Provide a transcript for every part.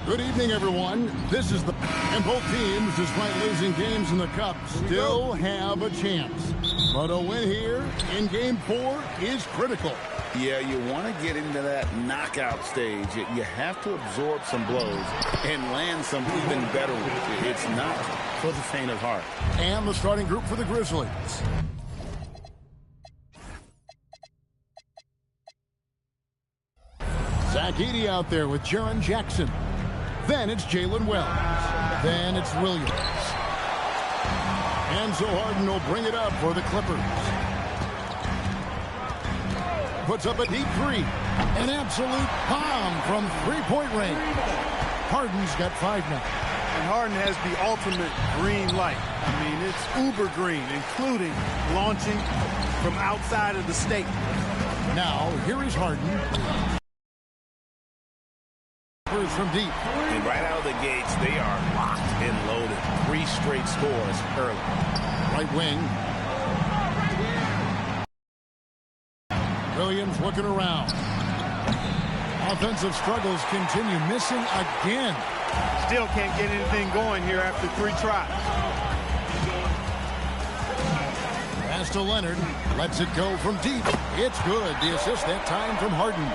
Good evening, everyone. This is the... And both teams, despite losing games in the Cup, still have a chance. But a win here in Game 4 is critical. Yeah, you want to get into that knockout stage. You have to absorb some blows and land some even better ones. It's not for the faint of heart. And the starting group for the Grizzlies. Zach Edey out there with Jaren Jackson. Then it's Jalen Wells. Then it's Williams. And so Harden will bring it up for the Clippers. Puts up a deep three. An absolute bomb from three-point range. Harden's got 5 now. And Harden has the ultimate green light. I mean, it's uber green, including launching from outside of the state. Now, here is Harden. From deep. And right out of the gates, they are locked and loaded. 3 straight scores early. Right wing. Williams looking around. Offensive struggles continue. Missing again. Still can't get anything going here after 3 tries. Pass to Leonard. Lets it go from deep. It's good. The assist that time from Harden.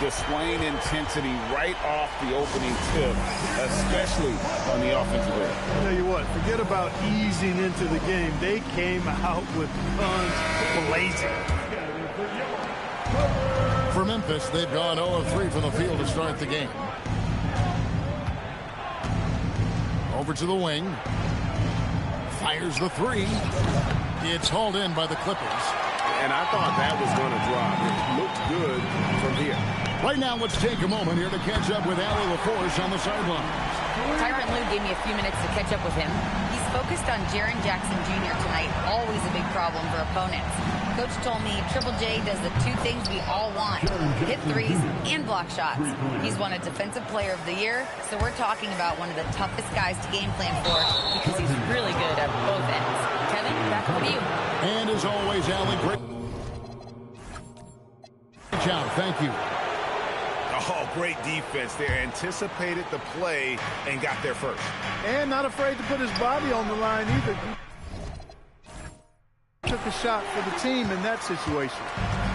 Displaying intensity right off the opening tip, especially on the offensive end. I'll tell you what, forget about easing into the game. They came out with guns blazing. For Memphis, they've gone 0 of 3 from the field to start the game. Over to the wing. Fires the 3. It's hauled in by the Clippers. And I thought that was going to drop. It looked good from here. Right now, let's take a moment here to catch up with Allie LaForce on the sideline. Tyronn Lue gave me a few minutes to catch up with him. He's focused on Jaren Jackson Jr. tonight, always a big problem for opponents. Coach told me Triple J does the 2 things we all want, hit threes and block shots. He's won a Defensive Player of the Year, so we're talking about one of the toughest guys to game plan for because he's really good at both ends. Kevin, back over to you. And as always, Allie, great job. Thank you. Oh, great defense there. Anticipated the play and got there first. And not afraid to put his body on the line either. Took a shot for the team in that situation.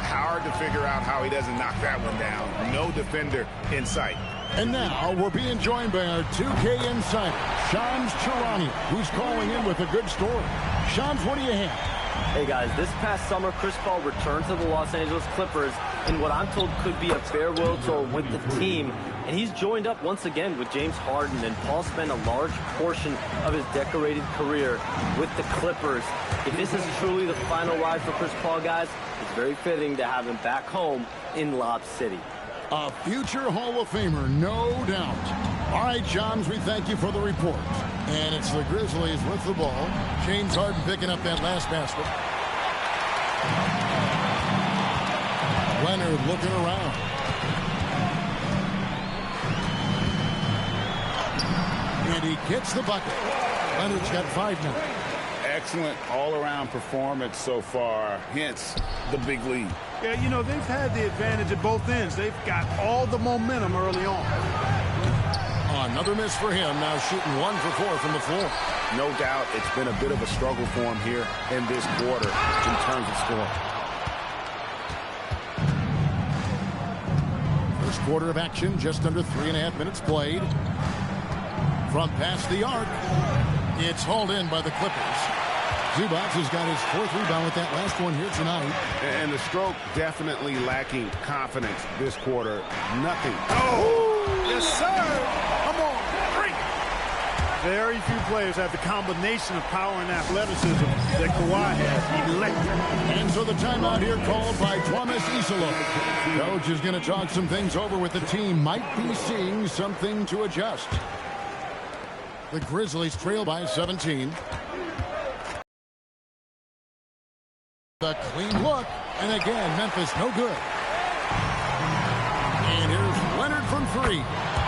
Hard to figure out how he doesn't knock that one down. No defender in sight. And now we're being joined by our 2K insider, Shams Charania, who's calling in with a good story. Shams, what do you have? Hey guys, this past summer, Chris Paul returned to the Los Angeles Clippers in what I'm told could be a farewell tour with the team. And he's joined up once again with James Harden, and Paul spent a large portion of his decorated career with the Clippers. If this is truly the final ride for Chris Paul, guys, it's very fitting to have him back home in Lob City. A future Hall of Famer, no doubt. All right, Shams, we thank you for the report. And it's the Grizzlies with the ball. James Harden picking up that last basket. Leonard looking around. And he gets the bucket. Leonard's got 5 now. Excellent all-around performance so far, hence the big lead. Yeah, you know, they've had the advantage at both ends. They've got all the momentum early on. Another miss for him, now shooting 1 for 4 from the floor. No doubt it's been a bit of a struggle for him here in this quarter in terms of scoring. First quarter of action, just under 3.5 minutes played. From past the arc, it's hauled in by the Clippers. Zubac has got his 4th rebound with that last one here tonight. And the stroke definitely lacking confidence this quarter. Nothing. Oh, yes, sir. Come on, bring it. Very few players have the combination of power and athleticism that Kawhi has. Electric. And so the timeout here called by Thomas Isolo. Coach is going to talk some things over with the team. Might be seeing something to adjust. The Grizzlies trail by 17. The clean look, and again, Memphis no good. And here's Leonard from 3.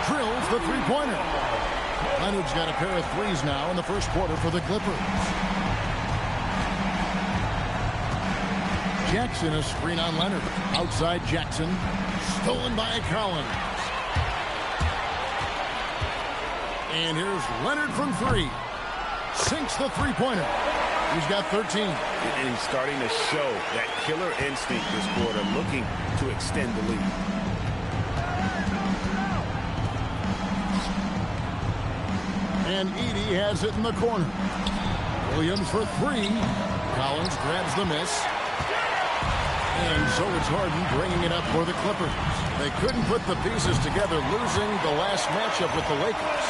Drills the 3-pointer. Leonard's got a pair of 3s now in the first quarter for the Clippers. Jackson, a screen on Leonard. Outside Jackson. Stolen by Collins. And here's Leonard from three. Sinks the three-pointer. He's got 13. And he's starting to show that killer instinct this quarter, looking to extend the lead. And Edey has it in the corner. Williams for three. Collins grabs the miss. And so it's Harden bringing it up for the Clippers. They couldn't put the pieces together, losing the last matchup with the Lakers.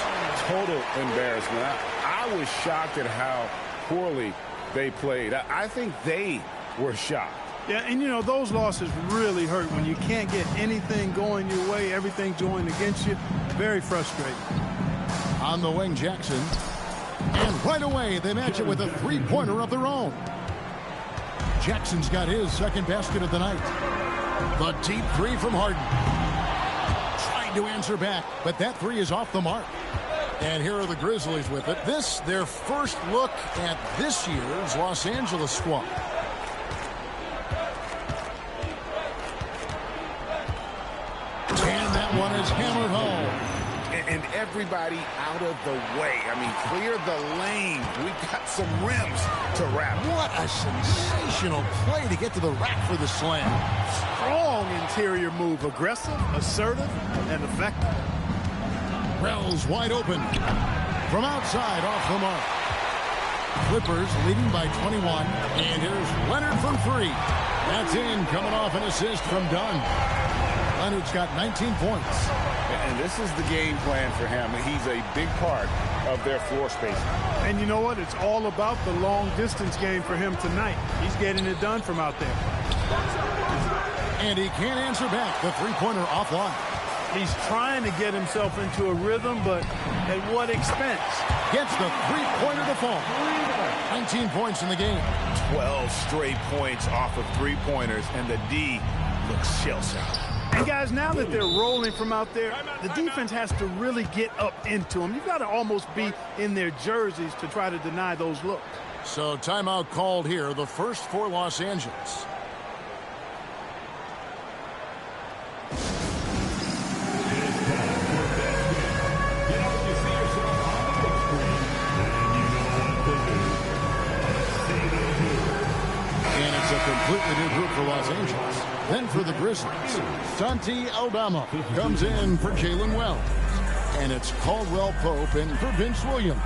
Total embarrassment. I was shocked at how poorly they played. I think they were shocked. Yeah, and you know, those losses really hurt when you can't get anything going your way, everything's going against you. Very frustrating. On the wing, Jackson. And right away, they match it with a three-pointer of their own. Jackson's got his second basket of the night. The deep three from Harden. Trying to answer back, but that three is off the mark. And here are the Grizzlies with it. This, their first look at this year's Los Angeles squad. And that one is hammered home. And everybody out of the way. I mean, clear the lane. We've got some rims to wrap. What a sensational play to get to the rack for the slam. Strong interior move. Aggressive, assertive, and effective. Wells wide open. From outside, off the mark. Clippers leading by 21. And here's Leonard from three. That's in, coming off an assist from Dunn. Leonard's got 19 points. And this is the game plan for him. He's a big part of their floor spacing. And you know what? It's all about the long distance game for him tonight. He's getting it done from out there. And he can't answer back. The three-pointer offline. He's trying to get himself into a rhythm, but at what expense? Gets the three-pointer to fall. 19 points in the game. 12 straight points off of three-pointers, and the D looks shell-shocked. And guys, now that they're rolling from out there, the defense has to really get up into them. You've got to almost be in their jerseys to try to deny those looks. So timeout called here, the first for Los Angeles. And it's a completely new group for Los Angeles. Then for the Grizzlies, Santi Aldama comes in for Jalen Wells. And it's Caldwell Pope in for Vince Williams.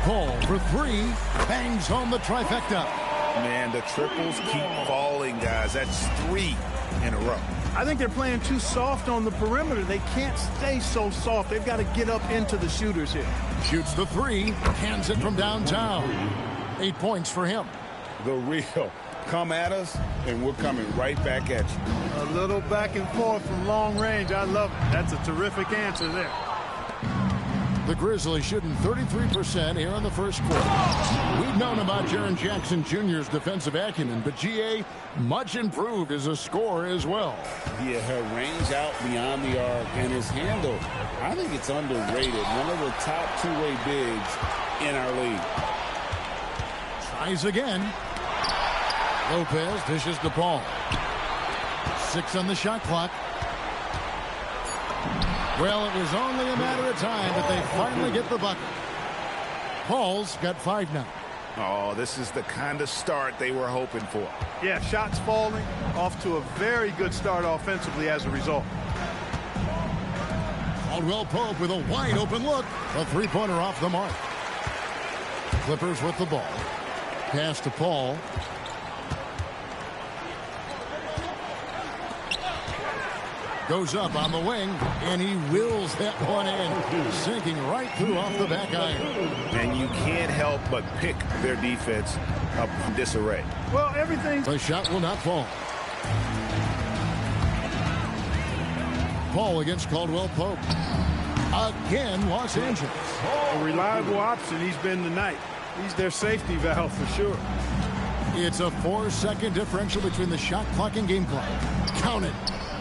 Paul for three, bangs home the trifecta. Man, the triples keep falling, guys. That's three in a row. I think they're playing too soft on the perimeter. They can't stay so soft. They've got to get up into the shooters here. Shoots the three, hands it from downtown. 8 points for him. The real. Come at us, and we're coming right back at you. A little back and forth from long range. I love it. That's a terrific answer there. The Grizzlies shooting 33% here in the first quarter. We've known about Jaren Jackson Jr.'s defensive acumen, but GA much improved as a scorer as well. Yeah, her range out beyond the arc and his handle, I think it's underrated. One of the top two-way bigs in our league. Tries again. Lopez dishes the ball. 6 on the shot clock. Well, it was only a matter of time that they finally get the bucket. Paul's got 5 now. Oh, this is the kind of start they were hoping for. Yeah, shots falling, off to a very good start offensively as a result. Caldwell Pope with a wide open look. A three-pointer off the mark. Clippers with the ball. Pass to Paul. Goes up on the wing, and he wills that one in, sinking right through off the back iron. And you can't help but pick their defense up in disarray. Well, everything. The shot will not fall. Paul against Caldwell Pope. Again, Los Angeles. A reliable option he's been tonight. He's their safety valve for sure. It's a 4-second differential between the shot clock and game clock. Count it.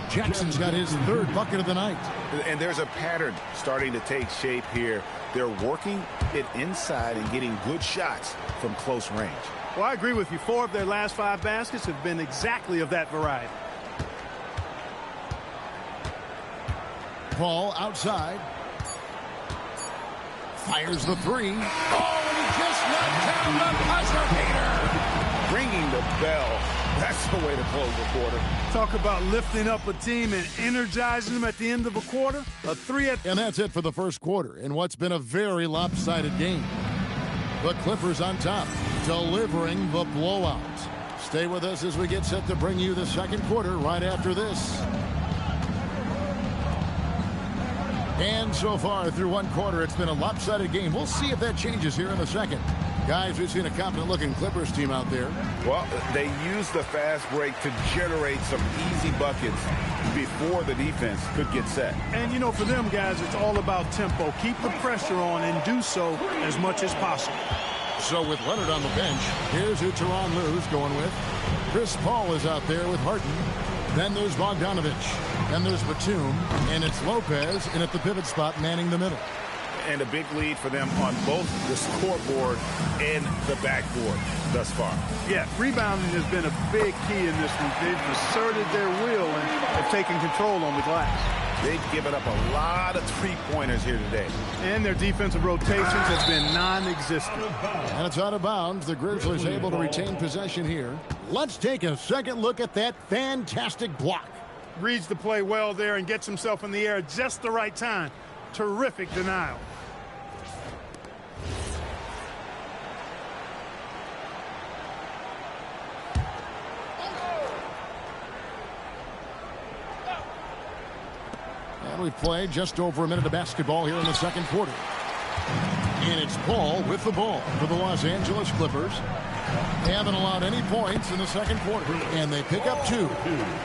Jackson's got his 3rd bucket of the night. And there's a pattern starting to take shape here. They're working it inside and getting good shots from close range. Well, I agree with you. 4 of their last 5 baskets have been exactly of that variety. Paul outside. Fires the three. Oh, and he just knocked down the buzzer beater. Ringing the bell. That's the way to close the quarter. Talk about lifting up a team and energizing them at the end of a quarter. A three at... And that's it for the first quarter in what's been a very lopsided game. The Clippers on top, delivering the blowout. Stay with us as we get set to bring you the second quarter right after this. And so far through one quarter, it's been a lopsided game. We'll see if that changes here in the second. Guys, we've seen a confident-looking Clippers team out there. Well, they used the fast break to generate some easy buckets before the defense could get set. And, you know, for them, guys, it's all about tempo. Keep the pressure on and do so as much as possible. So with Leonard on the bench, here's who Tyronn Lue's going with. Chris Paul is out there with Harden. Then there's Bogdanovich. Then there's Batum. And it's Lopez in at the pivot spot manning the middle. And a big lead for them on both the scoreboard and the backboard thus far. Yeah, rebounding has been a big key in this one. They've asserted their will and have taken control on the glass. They've given up a lot of three-pointers here today. And their defensive rotations has been non-existent. And it's out of bounds. The Grizzlies able to retain possession here. Let's take a second look at that fantastic block. Reads the play well there and gets himself in the air at just the right time. Terrific denial. And we've played just over a minute of basketball here in the second quarter. And it's Paul with the ball for the Los Angeles Clippers. They haven't allowed any points in the second quarter, and they pick up 2.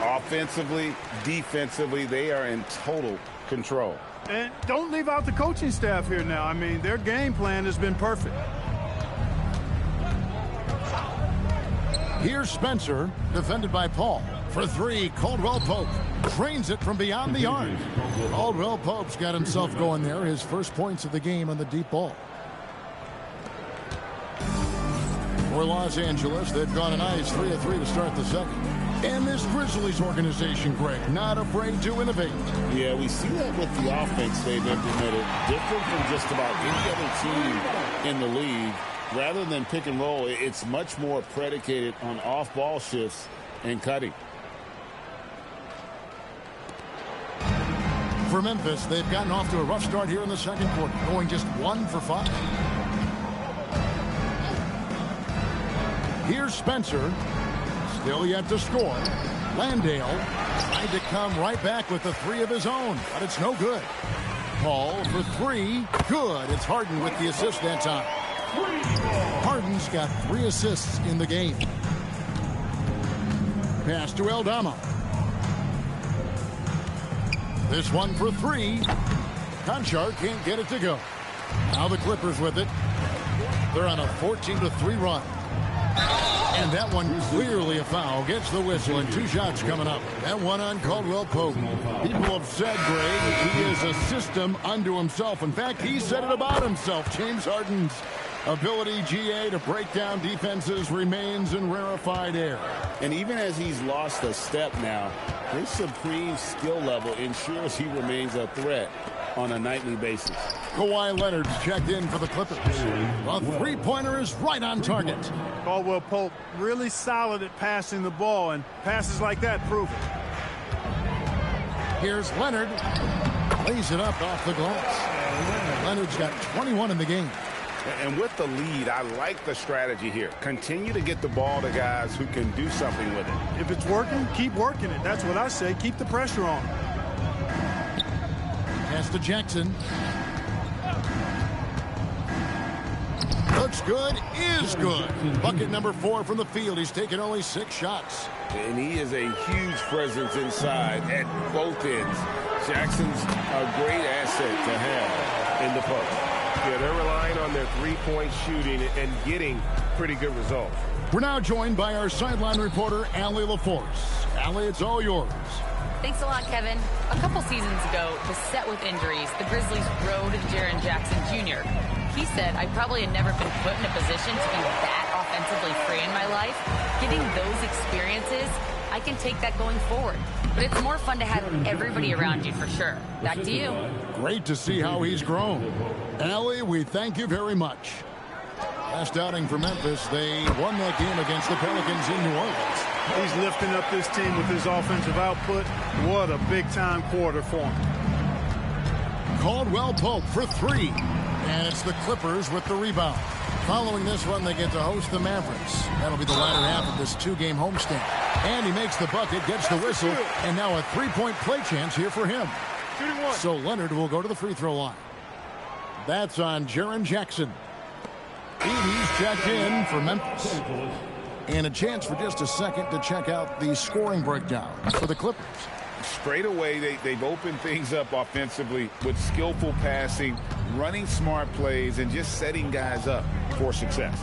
Offensively, defensively, they are in total control. And don't leave out the coaching staff here now. I mean, their game plan has been perfect. Here's Spencer, defended by Paul. For 3, Caldwell Pope drains it from beyond the arc. Caldwell Pope's got himself going there. His first points of the game on the deep ball. For Los Angeles, they've gone a nice 3 of 3 to start the second. And this Grizzlies organization, Greg, not afraid to innovate. Yeah, we see that with the offense they've implemented. Different from just about any other team in the league. Rather than pick and roll, it's much more predicated on off-ball shifts and cutting. For Memphis, they've gotten off to a rough start here in the second quarter, going just 1 for 5. Here's Spencer. Still yet to score. Landale tried to come right back with the 3 of his own, but it's no good. Paul for 3. Good. It's Harden with the assist that time. Harden's got 3 assists in the game. Pass to Aldama. This one for 3. Conchar can't get it to go. Now the Clippers with it. They're on a 14-3 run. And that one clearly a foul. Gets the whistle and 2 shots coming up. That one on Caldwell Pope. People have said, Greg, he is a system unto himself. In fact, he said it about himself. James Harden's ability, GA, to break down defenses remains in rarefied air. And even as he's lost a step now, his supreme skill level ensures he remains a threat on a nightly basis. Kawhi Leonard's checked in for the Clippers. The three-pointer is right on target. Caldwell Pope really solid at passing the ball, and passes like that prove it. Here's Leonard. Lays it up off the glass. Leonard's got 21 in the game. And with the lead, I like the strategy here. Continue to get the ball to guys who can do something with it. If it's working, keep working it. That's what I say. Keep the pressure on. Pass to Jackson. Looks good, is good. Bucket number 4 from the field. He's taken only 6 shots. And he is a huge presence inside at both ends. Jackson's a great asset to have in the post. Yeah, they're relying on their three-point shooting and getting pretty good results. We're now joined by our sideline reporter, Allie LaForce. Allie, it's all yours. Thanks a lot, Kevin. A couple seasons ago, beset with injuries, the Grizzlies rode Jaren Jackson Jr. He said, I probably had never been put in a position to be that offensively free in my life. Getting those experiences, I can take that going forward. but it's more fun to have everybody around you for sure. Back to you. Great to see how he's grown. Allie, we thank you very much. Last outing for Memphis, they won that game against the Pelicans in New Orleans. He's lifting up this team with his offensive output. What a big-time quarter for him. Caldwell Pope for three. And it's the Clippers with the rebound. Following this one, they get to host the Mavericks. That'll be the latter half of this two-game homestand. And he makes the bucket, gets the whistle, and now a three-point play chance here for him. So Leonard will go to the free throw line. That's on Jaren Jackson. He's checked in for Memphis. And a chance for just a second to check out the scoring breakdown for the Clippers. Straight away, they've opened things up offensively with skillful passing, running smart plays, and just setting guys up for success.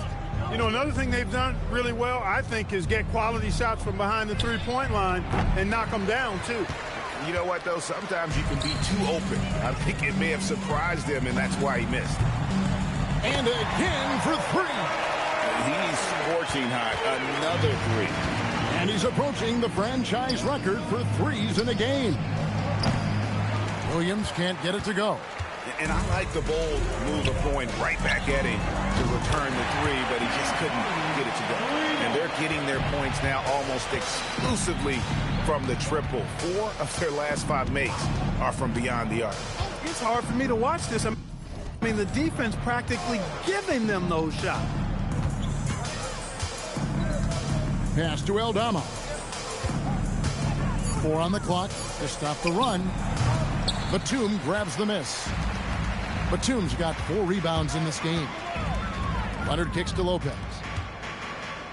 You know, another thing they've done really well, I think, is get quality shots from behind the three-point line and knock them down, too. You know what, though? Sometimes you can be too open. I think it may have surprised him, and that's why he missed. And again for three. He's scorching hot. Another three. And he's approaching the franchise record for threes in a game. Williams can't get it to go. And I like the bold move of going right back at him to return the three, but he just couldn't get it to go. And they're getting their points now almost exclusively from the triple. 4 of their last 5 makes are from beyond the arc. It's hard for me to watch this. I mean, the defense practically giving them those shots. Pass to Aldama. 4 on the clock to stop the run. Batum grabs the miss. Batum's got 4 rebounds in this game. Leonard kicks to Lopez.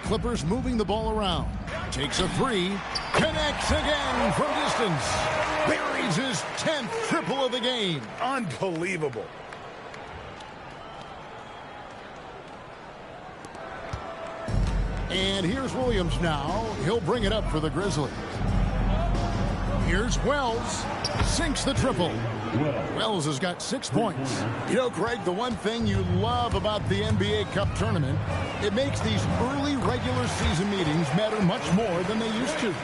Clippers moving the ball around. Takes a 3. Connects again from distance. Buries his 10th triple of the game. Unbelievable. And here's Williams now. He'll bring it up for the Grizzlies. Here's Wells. Sinks the triple. Wells has got 6 points. You know, Craig, the one thing you love about the NBA Cup tournament, it makes these early regular season meetings matter much more than they used to.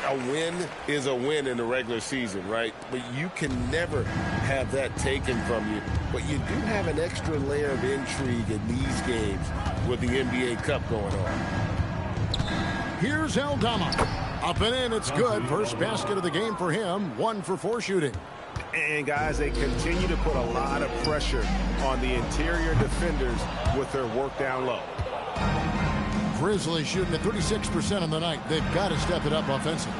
A win is a win in the regular season, right? But you can never have that taken from you. But you do have an extra layer of intrigue in these games with the NBA Cup going on. Here's Aldama. Up and in, it's good. First basket of the game for him. 1 for 4 shooting. And, guys, they continue to put a lot of pressure on the interior defenders with their work down low. Grizzlies shooting at 36% on the night. They've got to step it up offensively.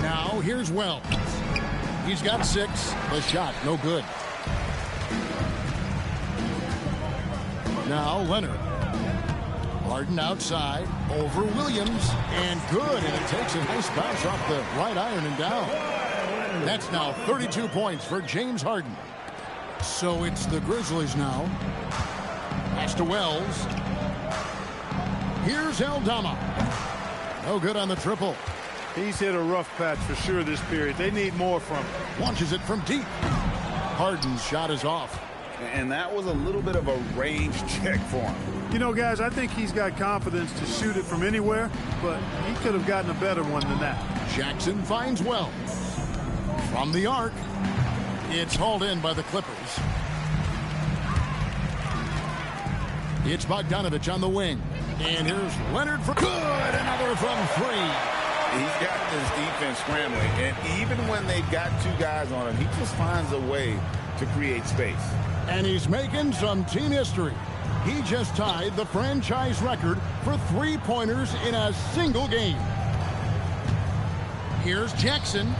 Now, here's Wells. He's got 6. The shot, no good. Now, Leonard. Harden outside, over Williams, and good, and it takes a nice bounce off the right iron and down. That's now 32 points for James Harden. So it's the Grizzlies now. Pass to Wells. Here's Aldama. No good on the triple. He's hit a rough patch for sure this period. They need more from him. Launches it from deep. Harden's shot is off. And that was a little bit of a range check for him. You know, guys, I think he's got confidence to shoot it from anywhere, but he could have gotten a better one than that. Jackson finds Wells. From the arc, it's hauled in by the Clippers. It's Bogdanovich on the wing. And here's Leonard for good. Another from 3. He's got this defense scrambling, and even when they've got 2 guys on him, he just finds a way to create space. And he's making some team history. He just tied the franchise record for 3-pointers in a single game. Here's Jackson.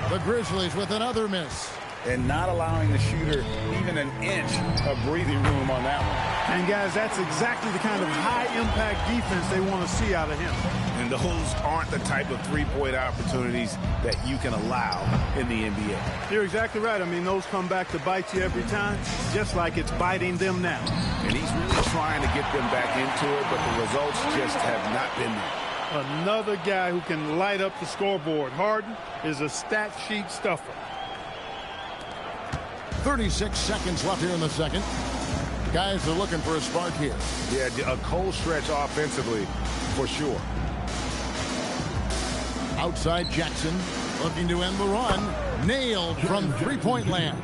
The Grizzlies with another miss. And not allowing the shooter even an inch of breathing room on that one. And, guys, that's exactly the kind of high-impact defense they want to see out of him. And those aren't the type of three-point opportunities that you can allow in the NBA. You're exactly right. I mean, those come back to bite you every time, just like it's biting them now. And he's really trying to get them back into it, but the results just have not been there. Another guy who can light up the scoreboard. Harden is a stat sheet stuffer. 36 seconds left here in the second. Guys are looking for a spark here. Yeah, a cold stretch offensively for sure. Outside Jackson, looking to end the run. Nailed from three-point land.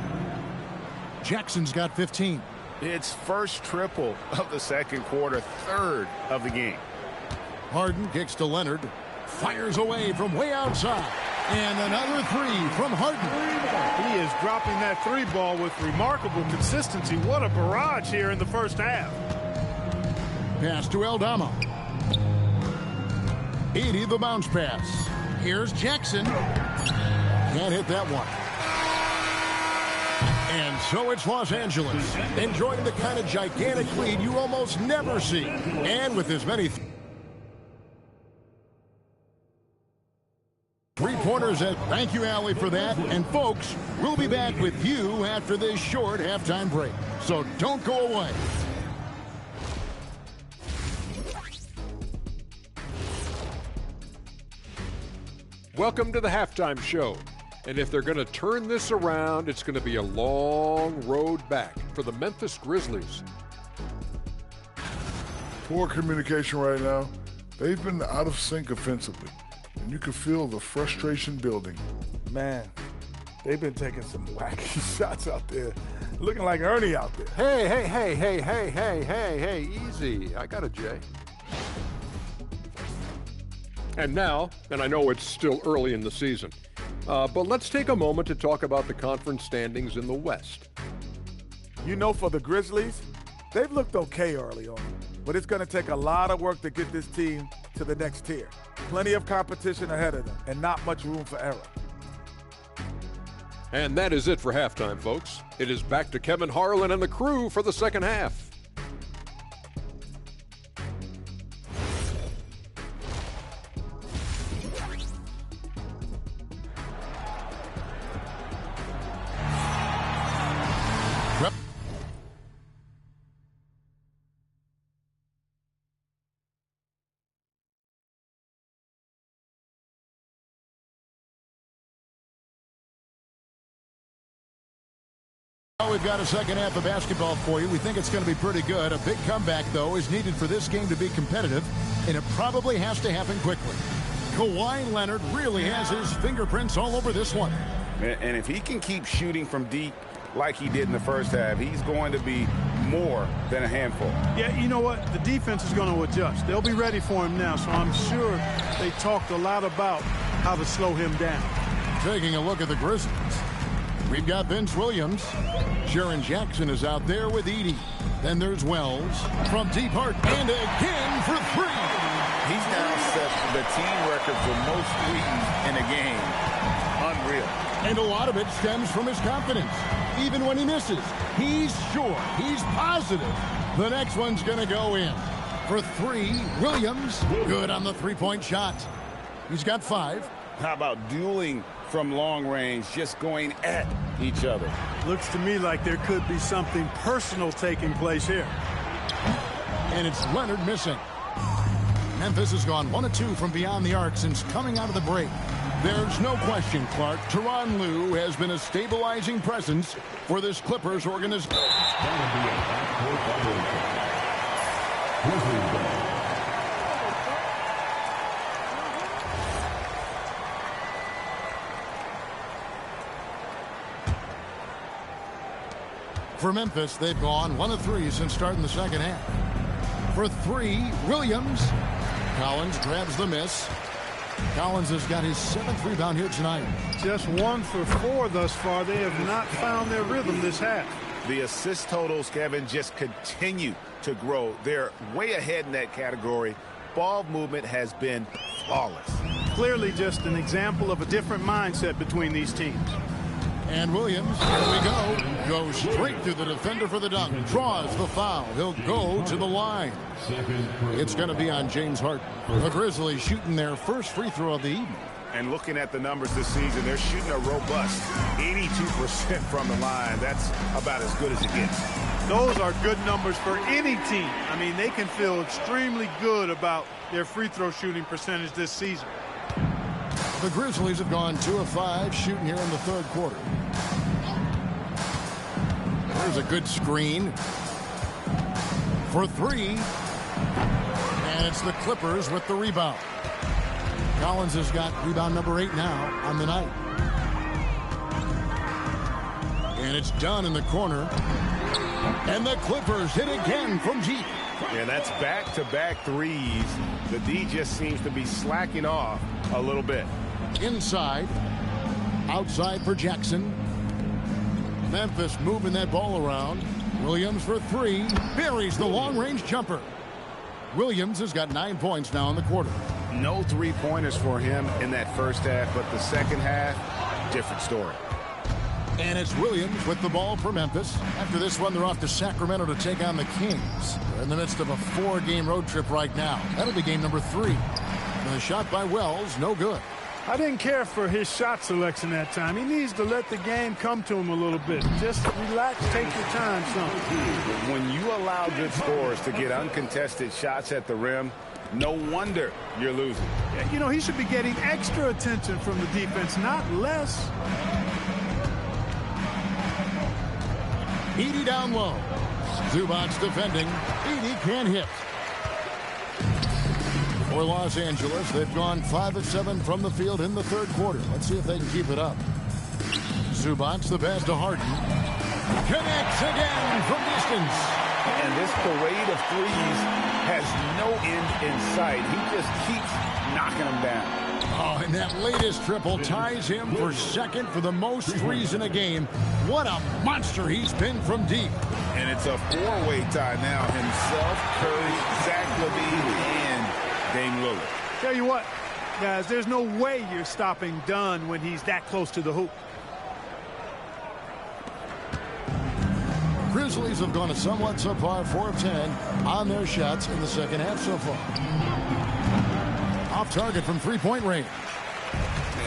Jackson's got 15. It's first triple of the second quarter, third of the game. Harden kicks to Leonard. Fires away from way outside. And another three from Harden. He is dropping that three ball with remarkable consistency. What a barrage here in the first half. Pass to Aldama. 80 the bounce pass. Here's Jackson. Can't hit that one. And so it's Los Angeles, enjoying the kind of gigantic lead you almost never see. And with as many three-pointers as... Thank you, Allie, for that. And, folks, we'll be back with you after this short halftime break. So don't go away. Welcome to the halftime show. And if they're going to turn this around, it's going to be a long road back for the Memphis Grizzlies. Poor communication right now. They've been out of sync offensively, and you can feel the frustration building. Man, they've been taking some wacky shots out there, looking like Ernie out there. Hey, easy. I got a J. And now, and I know it's still early in the season, but let's take a moment to talk about the conference standings in the West. You know, for the Grizzlies, they've looked okay early on, but it's going to take a lot of work to get this team to the next tier. Plenty of competition ahead of them and not much room for error. And that is it for halftime, folks. It is back to Kevin Harlan and the crew for the second half. We've got a second half of basketball for you. We think it's going to be pretty good. A big comeback, though, is needed for this game to be competitive, and it probably has to happen quickly. Kawhi Leonard really has his fingerprints all over this one. And if he can keep shooting from deep like he did in the first half, he's going to be more than a handful. Yeah, you know what? The defense is going to adjust. They'll be ready for him now, so I'm sure they talked a lot about how to slow him down. Taking a look at the Grizzlies. We've got Vince Williams. Jaren Jackson is out there with Edey. Then there's Wells from deep heart. And again for three. He's now set the team record for most threes in a game. Unreal. And a lot of it stems from his confidence. Even when he misses, he's sure, he's positive the next one's going to go in. For three, Williams, good on the three-point shot. He's got 5. How about dueling from long range, just going at each other? Looks to me like there could be something personal taking place here. And it's Leonard missing. Memphis has gone 1 of 2 from beyond the arc since coming out of the break. There's no question, Clark, Tyronn Lue has been a stabilizing presence for this Clippers organization. For Memphis, they've gone 1 of 3 since starting the second half. For three, Williams. Collins grabs the miss. Collins has got his 7th rebound here tonight. Just 1 for 4 thus far. They have not found their rhythm this half. The assist totals, Kevin, just continue to grow. They're way ahead in that category. Ball movement has been flawless. Clearly just an example of a different mindset between these teams. And Williams, here we go. Goes straight to the defender for the dunk. Draws the foul. He'll go to the line. It's going to be on James Harden. The Grizzlies shooting their first free throw of the evening. And looking at the numbers this season, they're shooting a robust 82% from the line. That's about as good as it gets. Those are good numbers for any team. I mean, they can feel extremely good about their free throw shooting percentage this season. The Grizzlies have gone 2 of 5 shooting here in the third quarter. There's a good screen for 3. And it's the Clippers with the rebound. Collins has got rebound number 8 now on the night. And it's done in the corner. And the Clippers hit again from deep. And that's back-to-back threes. The D just seems to be slacking off a little bit. Inside. Outside for Jackson. Memphis moving that ball around. Williams for 3. Buries the long-range jumper. Williams has got 9 points now in the quarter. No three-pointers for him in that first half, but the second half, different story. And it's Williams with the ball for Memphis. After this one, they're off to Sacramento to take on the Kings. They're in the midst of a 4-game road trip right now. That'll be game number 3. And the shot by Wells, no good. I didn't care for his shot selection that time. He needs to let the game come to him a little bit. Just relax, take your time some. When you allow good scorers to get uncontested shots at the rim, no wonder you're losing. You know, he should be getting extra attention from the defense, not less. Edey down low. Zubac's defending. Edey can't hit. For Los Angeles, they've gone 5 of 7 from the field in the third quarter. Let's see if they can keep it up. Zubac's the pass to Harden. Connects again from distance. And this parade of threes has no end in sight. He just keeps knocking them down. Oh, and that latest triple ties him for second for the most threes in a game. What a monster he's been from deep. And it's a 4-way tie now. Himself, Curry, Zach LaVine, and Dame Lillard. Tell you what, guys, there's no way you're stopping Dunn when he's that close to the hoop. Grizzlies have gone a somewhat subpar 4 of 10 on their shots in the second half so far. Off target from 3-point range.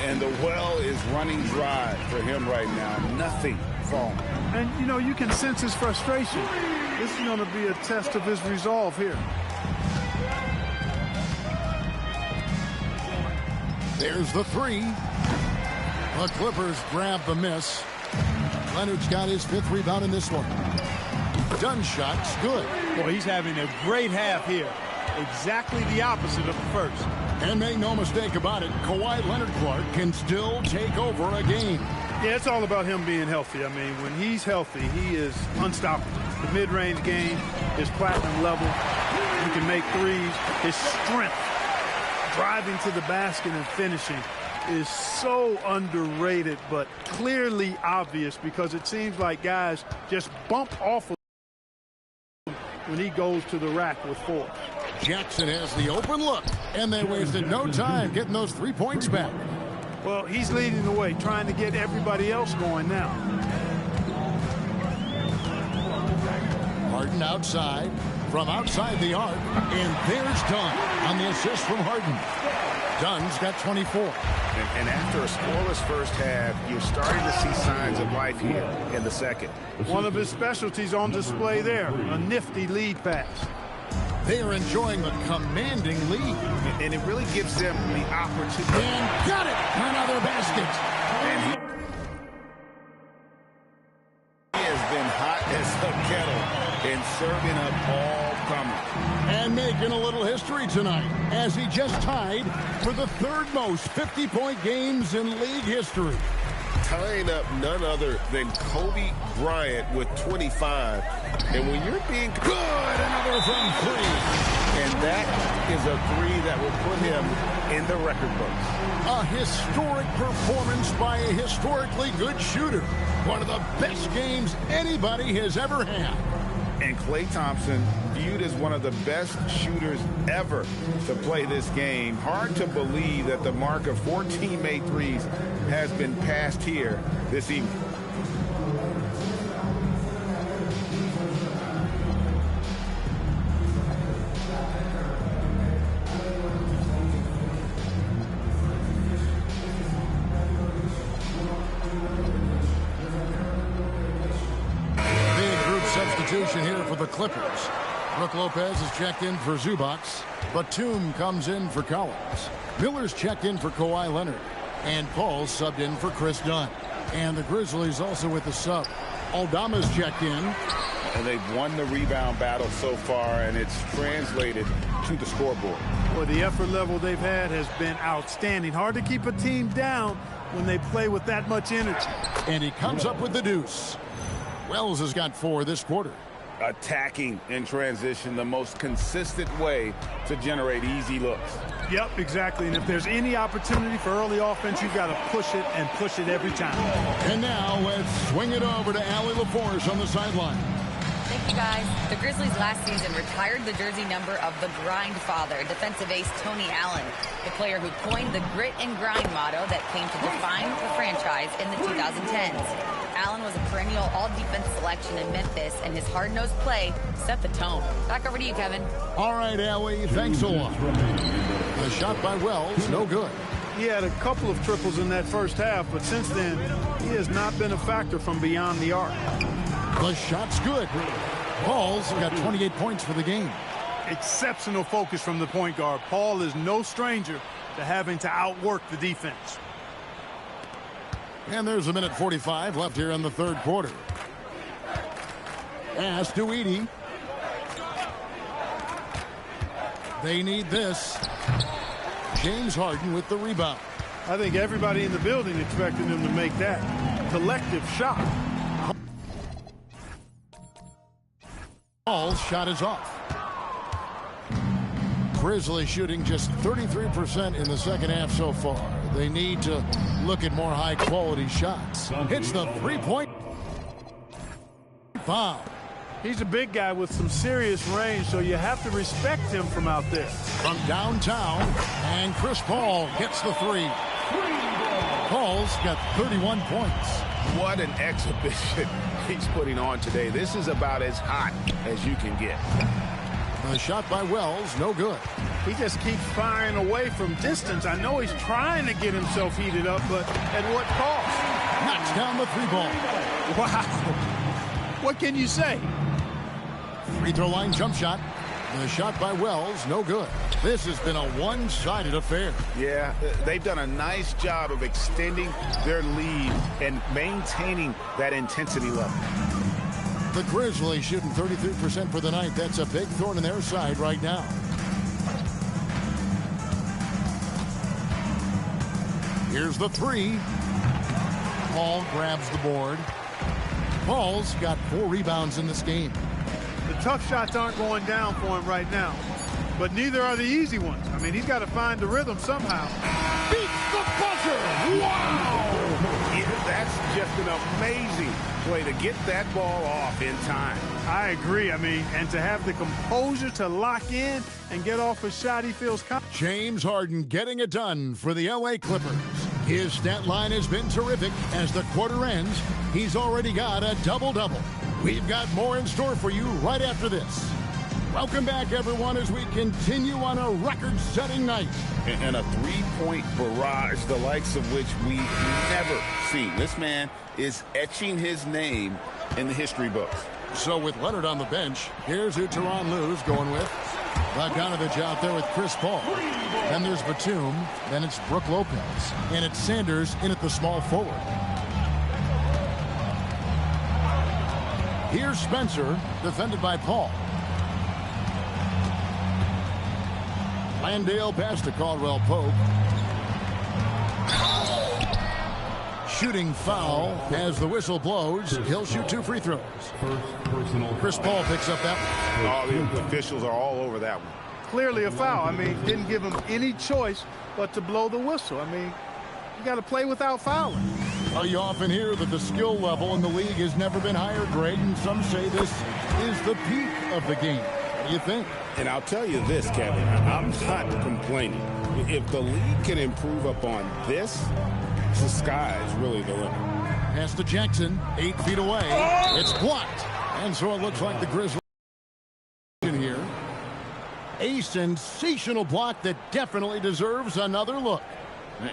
And the well is running dry for him right now. Nothing falling. And, you know, you can sense his frustration. This is going to be a test of his resolve here. There's the 3. The Clippers grab the miss. Leonard's got his 5th rebound in this one. Dunn shot's good. Boy, he's having a great half here. Exactly the opposite of the first. And make no mistake about it, Kawhi Leonard-Clark can still take over a game. Yeah, it's all about him being healthy. I mean, when he's healthy, he is unstoppable. The mid-range game is platinum level. He can make threes. His strength, driving to the basket and finishing, is so underrated, but clearly obvious because it seems like guys just bump off of him when he goes to the rack with 4. Jackson has the open look, and they wasted no time getting those 3 points back. Well, he's leading the way, trying to get everybody else going now. Harden outside, from outside the arc, and there's Dunn on the assist from Harden. Dunn's got 24. And after a scoreless first half, you're starting to see signs of life here in the second. One of his specialties on display there, a nifty lead pass. They are enjoying the commanding lead. And it really gives them the opportunity. And got it! Another basket. And He has been hot as a kettle and serving up all comers. And making a little history tonight as he just tied for the 3rd most 50-point games in league history. tying up none other than Kobe Bryant with 25. And when you're being good, another from 3. And that is a 3 that will put him in the record books. A historic performance by a historically good shooter. One of the best games anybody has ever had. And Klay Thompson, viewed as one of the best shooters ever to play this game. Hard to believe that the mark of 14 made threes has been passed here this evening. Substitution here for the Clippers. Brook Lopez is checked in for Zubac. Batum comes in for Collins. Miller's checked in for Kawhi Leonard. And Paul's subbed in for Chris Dunn. And the Grizzlies also with the sub. Aldama's checked in. And they've won the rebound battle so far, and it's translated to the scoreboard. Well, the effort level they've had has been outstanding. Hard to keep a team down when they play with that much energy. And he comes up with the deuce. Wells has got 4 this quarter. Attacking in transition, the most consistent way to generate easy looks. Yep, exactly. And if there's any opportunity for early offense, you've got to push it and push it every time. And now let's swing it over to Allie LaForce on the sideline. Thank you, guys. The Grizzlies last season retired the jersey number of the grind father, defensive ace Tony Allen, the player who coined the grit and grind motto that came to define the franchise in the 2010s. Allen was a perennial all-defense selection in Memphis, and his hard-nosed play set the tone. Back over to you, Kevin. All right, Allie, thanks a lot. The shot by Wells, no good. He had a couple of triples in that first half, but since then, he has not been a factor from beyond the arc. The shot's good. Paul's got 28 points for the game. Exceptional focus from the point guard. Paul is no stranger to having to outwork the defense. And there's a minute 45 left here in the third quarter. Pass to Edey. They need this. James Harden with the rebound. I think everybody in the building expected him to make that collective shot. Paul's shot is off. Grizzlies shooting just 33% in the second half so far. They need to look at more high-quality shots. Hits the three-point foul. He's a big guy with some serious range, so you have to respect him from out there. From downtown, and Chris Paul hits the three. Paul's got 31 points. What an exhibition he's putting on today. This is about as hot as you can get. The shot by Wells, no good. He just keeps firing away from distance. I know he's trying to get himself heated up, but at what cost? Knocks down the three ball. Wow. What can you say? Free throw line jump shot. The shot by Wells, no good. This has been a one-sided affair. Yeah, they've done a nice job of extending their lead and maintaining that intensity level. The Grizzlies shooting 33% for the night. That's a big thorn in their side right now. Here's the three. Paul grabs the board. Paul's got 4 rebounds in this game. The tough shots aren't going down for him right now, but neither are the easy ones. I mean, he's got to find the rhythm somehow. Beats the buzzer! Wow! Yeah, that's just an amazing play to get that ball off in time. I agree. I mean, and to have the composure to lock in and get off a shot he feels confident. James Harden getting it done for the LA Clippers. His stat line has been terrific. As the quarter ends, he's already got a double-double. We've got more in store for you right after this. Welcome back, everyone, as we continue on a record-setting night. And a three-point barrage, the likes of which we've never seen. This man is etching his name in the history books. So with Leonard on the bench, here's who Tyronn Lue's going with. Bogdanovich out there with Chris Paul. Then there's Batum. Then it's Brook Lopez. And it's Sanders in at the small forward. Here's Spencer, defended by Paul. Landale pass to Caldwell Pope. Shooting foul as the whistle blows. He'll shoot 2 free throws. Chris Paul picks up that one. Oh, the officials are all over that one. Clearly a foul. I mean, didn't give him any choice but to blow the whistle. I mean, you got to play without fouling. Well, you often hear that the skill level in the league has never been higher, Greg, and some say this is the peak of the game. What do you think? And I'll tell you this, Kevin, I'm not complaining. If the league can improve upon this, the sky is really the limit. Pass to Jackson, 8 feet away. It's blocked. And so it looks like the Grizzlies here. A sensational block that definitely deserves another look.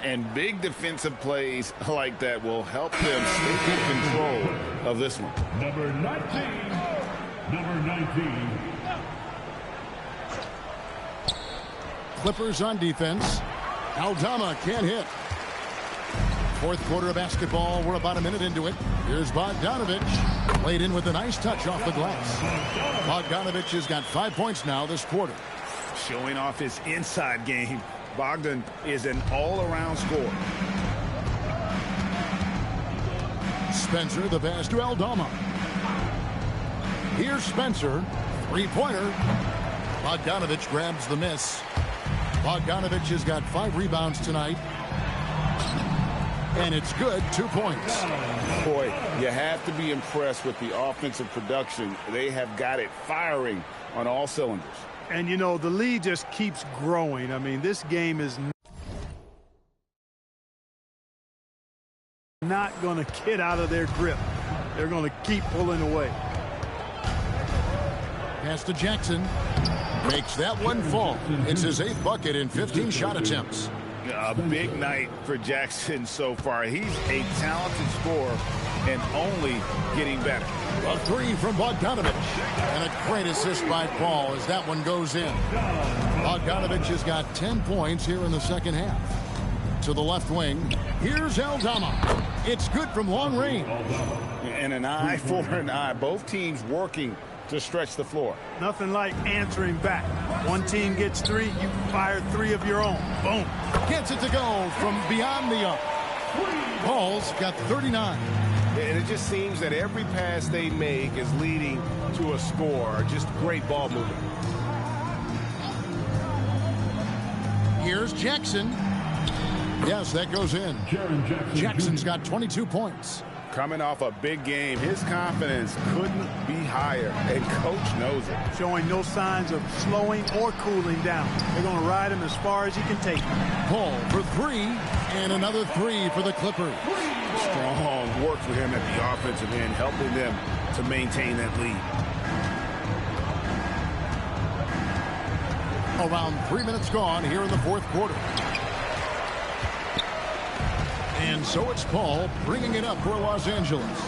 And big defensive plays like that will help them stay in control of this one. Number 19. Clippers on defense. Aldama can't hit. Fourth quarter of basketball. We're about a minute into it. Here's Bogdanovich. Laid in with a nice touch off the glass. Bogdanovich has got 5 points now this quarter. Showing off his inside game. Bogdan is an all-around scorer. Spencer, the pass to Aldama. Here's Spencer. Three-pointer. Bogdanovich grabs the miss. Bogdanovich has got 5 rebounds tonight. And it's good. 2 points. Boy, you have to be impressed with the offensive production. They have got it firing on all cylinders. And, you know, the lead just keeps growing. I mean, this game is not going to get out of their grip. They're going to keep pulling away. Pass to Jackson. Makes that one fall. It's his 8th bucket in 15 shot attempts. A big night for Jackson so far. He's a talented scorer and only getting better. A 3 from Bogdanovich. And a great assist by Paul as that one goes in. Bogdanovich has got 10 points here in the second half. To the left wing. Here's Aldama. It's good from long range. And an eye for an eye. Both teams working to stretch the floor. Nothing like answering back. One team gets 3, you fire 3 of your own. Boom. Gets it to go from beyond the arc. Paul's got 39. And it just seems that every pass they make is leading to a score. Just great ball movement. Here's Jackson. Yes, that goes in. Jackson's got 22 points. Coming off a big game, his confidence couldn't be higher, and coach knows it. Showing no signs of slowing or cooling down. They're going to ride him as far as he can take him. Paul for 3, and another 3 for the Clippers. Strong work for him at the offensive end, helping them to maintain that lead. Around 3 minutes gone here in the fourth quarter. And so it's Paul bringing it up for Los Angeles.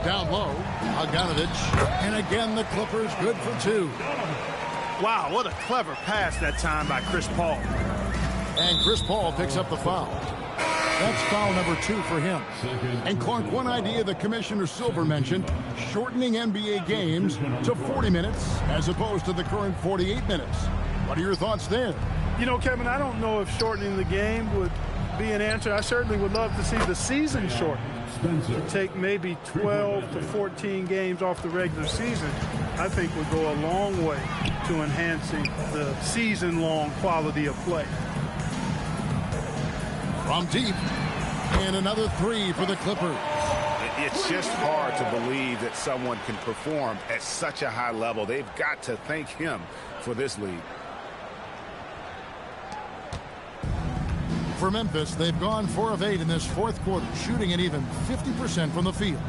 Down low, Bogdanovich. And again, the Clippers good for 2. Wow, what a clever pass that time by Chris Paul. And Chris Paul picks up the foul. That's foul number 2 for him. And Clark, one idea that Commissioner Silver mentioned, shortening NBA games to 40 minutes as opposed to the current 48 minutes. What are your thoughts there? You know, Kevin, I don't know if shortening the game would be an answer. I certainly would love to see the season shortened. Take maybe 12 to 14 games off the regular season. I think would go a long way to enhancing the season-long quality of play. From deep, and another 3 for the Clippers. It's just hard to believe that someone can perform at such a high level. They've got to thank him for this lead. For Memphis, they've gone 4 of 8 in this fourth quarter, shooting at even 50% from the field.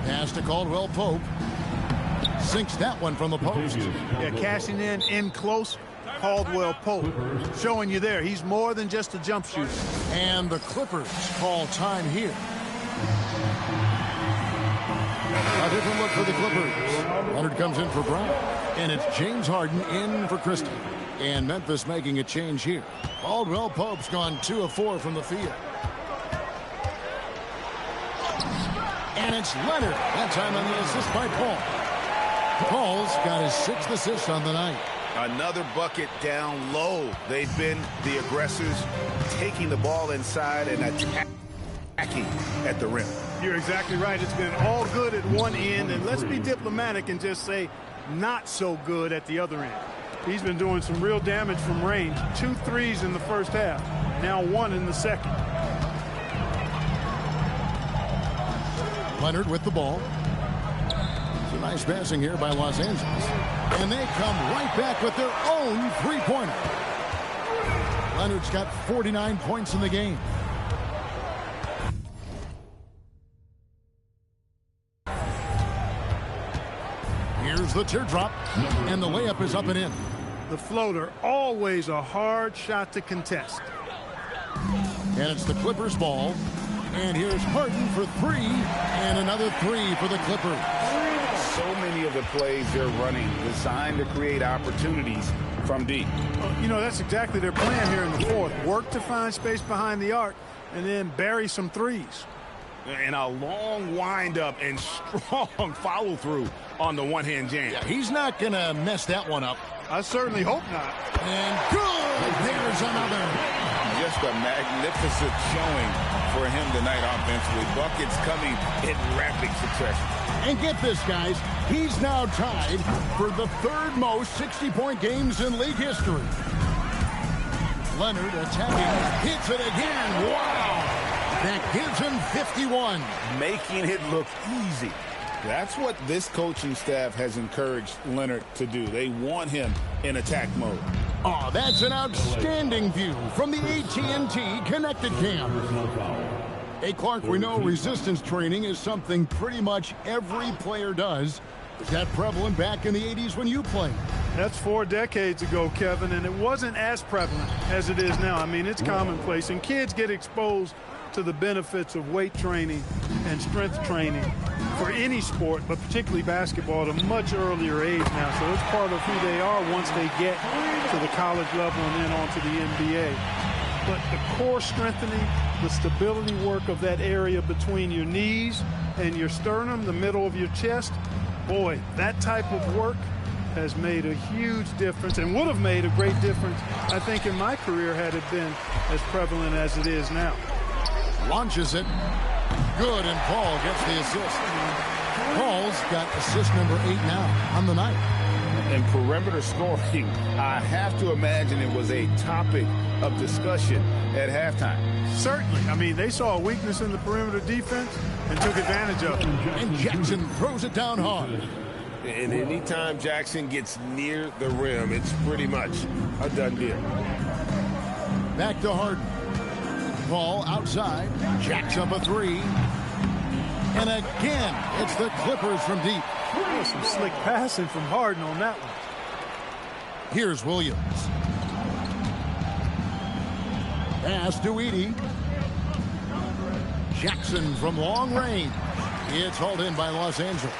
Pass to Caldwell Pope. Sinks that one from the post. Yeah, cashing in close. Caldwell Pope showing you there. He's more than just a jump shooter. And the Clippers call time here. A different look for the Clippers. Leonard comes in for Brown. And it's James Harden in for Christie. And Memphis making a change here. Caldwell Pope's gone 2 of 4 from the field. And it's Leonard. That time on the assist by Paul. Paul's got his 6th assist on the night. Another bucket down low. They've been the aggressors, taking the ball inside and attacking at the rim. You're exactly right. It's been all good at one end, and let's be diplomatic and just say not so good at the other end. He's been doing some real damage from range. 2 threes in the first half, now 1 in the second. Leonard with the ball. It's a nice passing here by Los Angeles. And they come right back with their own three-pointer. Leonard's got 49 points in the game. Here's the teardrop, and the layup is up and in. The floater, always a hard shot to contest. And it's the Clippers' ball. And here's Harden for 3, and another 3 for the Clippers. So many many of the plays they're running designed to create opportunities from deep. You know, that's exactly their plan here in the fourth. Work to find space behind the arc and then bury some threes. And a long windup and strong follow-through on the one-hand jam. Yeah, he's not going to mess that one up. I certainly hope not. And good! There's another. Just a magnificent showing for him tonight offensively. Buckets coming in rapid succession. And get this, guys. He's now tied for the third most 60-point games in league history. Leonard attacking, hits it again. Wow! That gives him 51. Making it look easy. That's what this coaching staff has encouraged Leonard to do. They want him in attack mode. Oh, that's an outstanding view from the AT&T Connected Cam. Hey, Clark, we know resistance training is something pretty much every player does. Was that prevalent back in the 80s when you played? That's 4 decades ago, Kevin, and it wasn't as prevalent as it is now. I mean, it's commonplace, and kids get exposed to the benefits of weight training and strength training for any sport, but particularly basketball, at a much earlier age now. So it's part of who they are once they get to the college level and then on to the NBA. But the core strengthening, the stability work of that area between your knees and your sternum, the middle of your chest, boy, that type of work has made a huge difference and would have made a great difference, I think, in my career had it been as prevalent as it is now. Launches it. Good, and Paul gets the assist. Paul's got assist number 8 now on the night. And perimeter scoring, I have to imagine it was a topic of discussion at halftime. Certainly. I mean, they saw a weakness in the perimeter defense and took advantage of it. And Jackson throws it down hard. And anytime Jackson gets near the rim, it's pretty much a done deal. Back to Harden. Paul outside. Jacks up a 3. And again, it's the Clippers from deep. Some slick passing from Harden on that one. Here's Williams. Pass to Edey. Jackson from long range. It's hauled in by Los Angeles.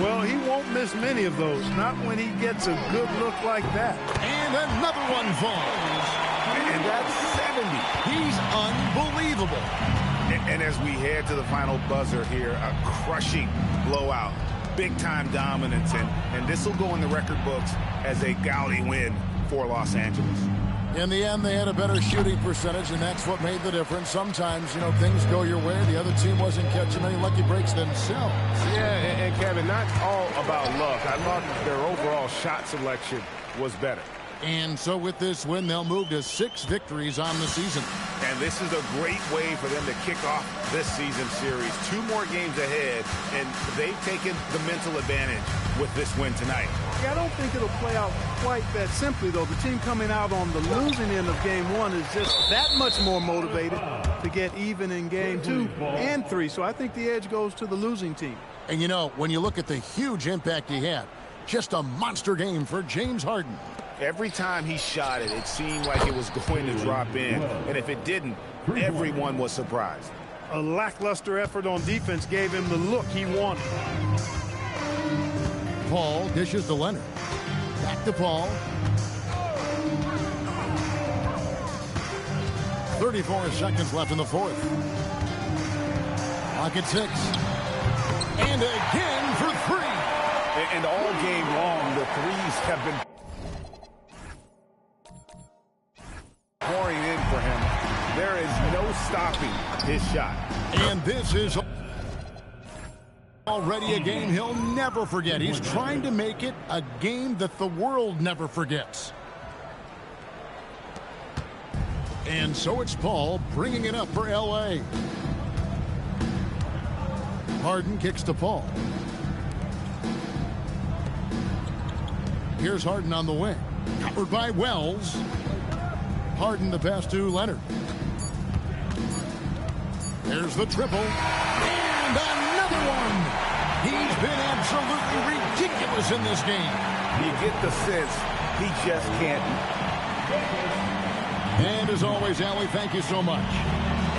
Well, he won't miss many of those. Not when he gets a good look like that. And another one falls. And that's 70. He's unbelievable. And as we head to the final buzzer here, a crushing blowout. Big-time dominance. And this will go in the record books as a gaudy win for Los Angeles. In the end, they had a better shooting percentage, and that's what made the difference. Sometimes, you know, things go your way. The other team wasn't catching many lucky breaks themselves. Yeah, and Kevin, not all about luck. I thought their overall shot selection was better. And so with this win, they'll move to 6 victories on the season. And this is a great way for them to kick off this season series. 2 more games ahead, and they've taken the mental advantage with this win tonight. Yeah, I don't think it'll play out quite that simply, though. The team coming out on the losing end of game 1 is just that much more motivated to get even in game 2 and 3. So I think the edge goes to the losing team. And, you know, when you look at the huge impact he had, just a monster game for James Harden. Every time he shot it, it seemed like it was going to drop in. And if it didn't, everyone was surprised. A lackluster effort on defense gave him the look he wanted. Paul dishes to Leonard. Back to Paul. 34 seconds left in the fourth. Clock at 6. And again for 3. And all game long, the threes have been pouring in for him. There is no stopping his shot. And this is already a game he'll never forget. He's trying to make it a game that the world never forgets. And so it's Paul bringing it up for L.A. Harden kicks to Paul. Here's Harden on the wing. Covered by Wells. Harden the pass to Leonard. There's the triple. And another one. He's been absolutely ridiculous in this game. You get the sense he just can't. And as always, Allie, thank you so much.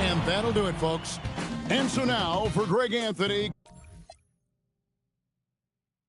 And that'll do it, folks. And so now, for Greg Anthony.